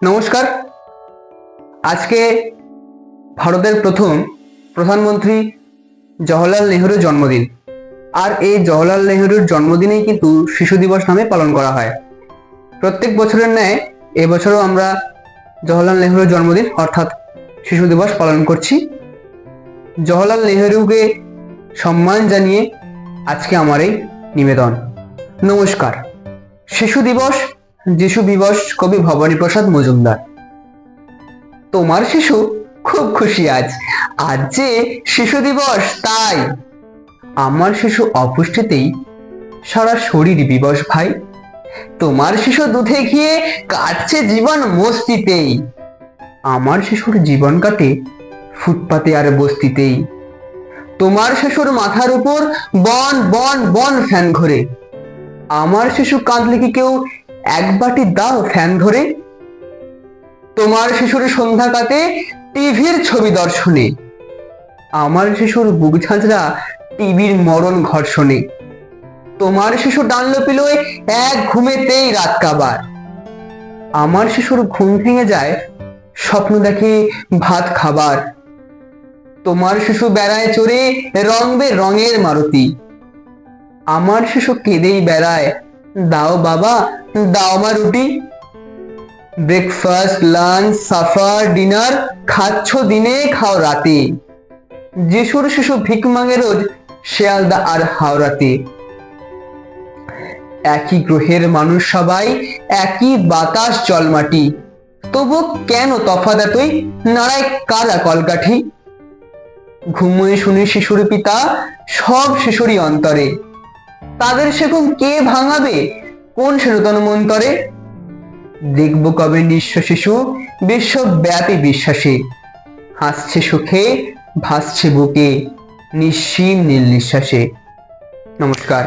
নমস্কার। আজকে ভারতের প্রথম প্রধানমন্ত্রী জওহরলাল নেহরুর জন্মদিন। আর এই জওহরলাল নেহরুর জন্মদিনেই কিন্তু শিশু দিবস নামে পালন করা হয়। প্রত্যেক বছরের ন্যায় এবছরও আমরা জওহরলাল নেহরুর জন্মদিন অর্থাৎ শিশু দিবস পালন করছি। জওহরলাল নেহরুকে সম্মান জানিয়ে আজকে আমার এই নিবেদন। নমস্কার। শিশু দিবস, যিশু দিবস, কবি ভবানী প্রসাদ মজুমদার। তোমার শিশু খুব খুশি আজ যে শিশু দিবস, তাই আমার শিশু অপুষ্টিতেই সারা শরীর বিবশ ভাই। তোমার শিশু দুধে গিয়ে কাটছে জীবন মস্তিতেই, আমার শিশুর জীবন কাটে ফুটপাতে আর বস্তিতেই। তোমার শিশুর মাথার উপর বন বন বন ফ্যান ঘোরে, আমার শিশু কাঁদলে কি কেউ এক বাটি দাও ফ্যান ধরে। তোমার শিশুর সন্ধ্যা কাটে টিভির ছবি দর্শনে, আমার শিশুর বুক ঝাঁঝরা টিভির মরণ ঘর্ষণে। তোমার শিশু ডানলোপিলোয় এক ঘুমেতেই রাত কাবার, আমার শিশুর ঘুম ভেঙে যায় স্বপ্ন দেখে ভাত খাবার। তোমার শিশু বেড়ায় চড়ে রং বেরঙের মারুতি, আমার শিশু কেঁদেই বেড়ায় দাও বাবা দাও মা রুটি। ব্রেকফাস্ট, লাঞ্চ, সাফার, ডিনার খাচ্ছ দিনে খাও রাতে, যিশুর শিশু ভিক মাঙে রোজ শিয়ালদা আর হাওড়াতে। একই গ্রহের মানুষ সবাই, একই বাতাস জল মাটি, তবু কেন তফাৎ এতই, নাড়ায় কারা কলকাঠি। ঘুমোয় শুনে শিশুর পিতা সব শিশুরই অন্তরে, তাদের সে ঘুম কে ভাঙাবে কোন সে নূতন মন্তরে। দেখবো কবে নিঃস্ব শিশু বিশ্বব্যাপী বিশ্বাসে, হাসছে সুখে ভাসছে বুকে নিঃসীম নীল নিঃশ্বাসে। নমস্কার।